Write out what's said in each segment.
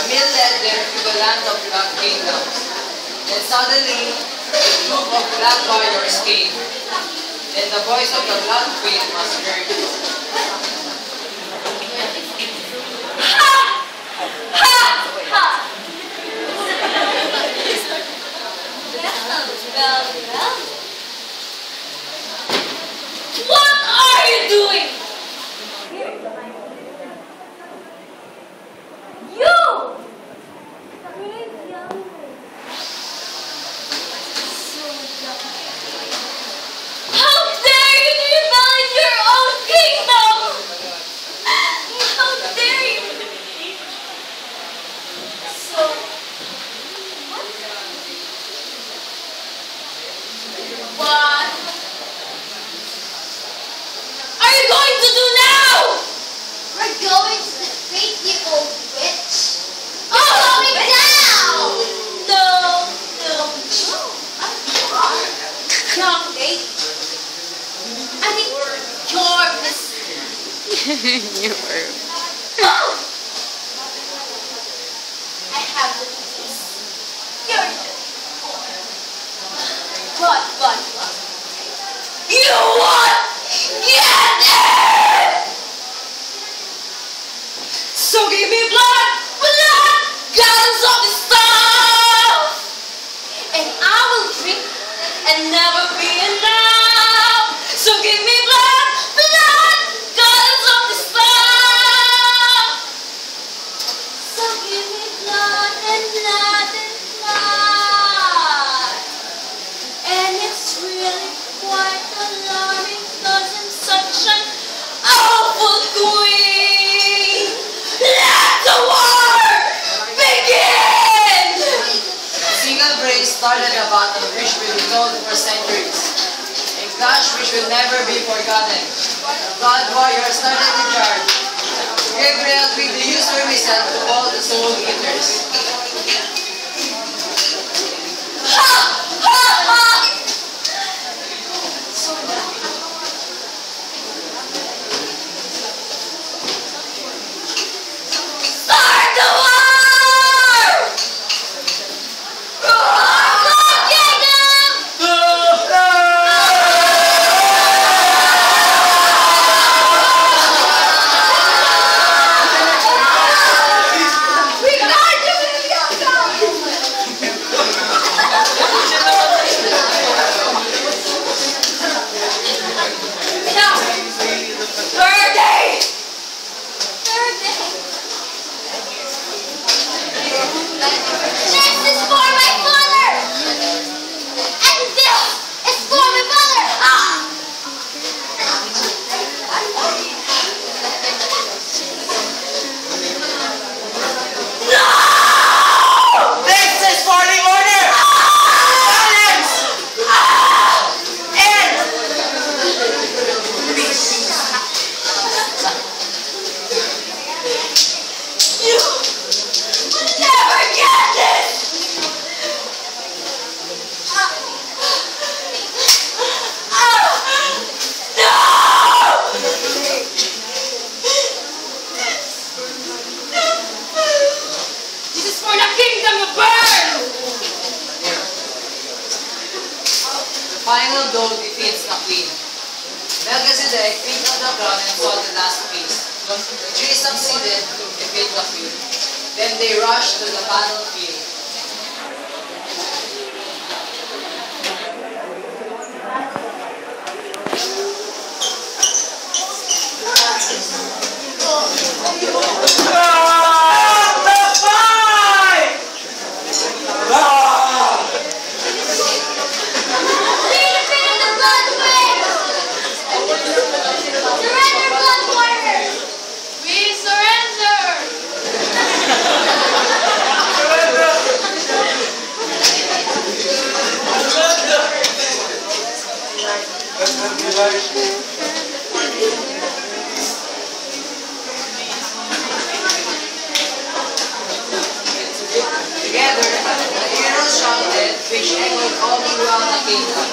mill led them to the land of Black Kingdom. Then suddenly, a group of black warriors came. Then the voice of the Blood Queen was heard. Well. What are you doing? You! How dare you defend your own kingdom? How dare you? So, what are you going to do now? We're going to defeat you, old witch. You're going down! No. Young lady. I think you're missing. You were. I have the peace. You're just but. You want get it? So give me blood, gallons of the stuff, and I will drink and never be enough. So give me blood, gallons of the stuff. So give me blood and blood. And it's really quite alarming because I'm such an Awful queen, let the war begin. A single brace started a battle which will be told for centuries. A clash which will never be forgotten. The Blood Warrior started the charge. Gabriel quickly used her missile to all the Soul Eaters. Start the war! This is for my father! And this is for my mother! This is for the order! Silence! And You will never get this! This is for the kingdom you burn! the final blow defeats the queen. Melchizedek picked up the crown and saw the last piece. The three succeeded to defeat the queen. Then they rushed to the battlefield. We defeated the Blood Queen! Surrender, Blood Warrior! We surrender! Together, the heroes shouted, which echoed all throughout the kingdom.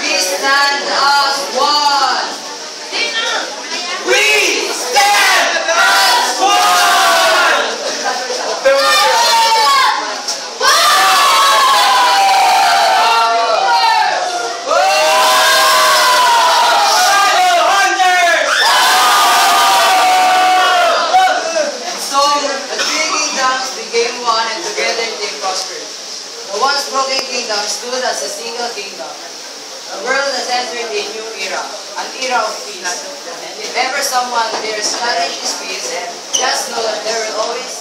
We stand as one! We stand as one! the three kingdoms became one and together they prospered. The once broken kingdom stood as a single kingdom. The world has entered a new era, an era of peace. And if ever someone dares challenge his peace, just know that there will always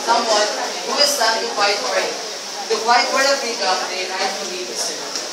someone who will stand to fight for it. To fight for the freedom they rightfully deserve.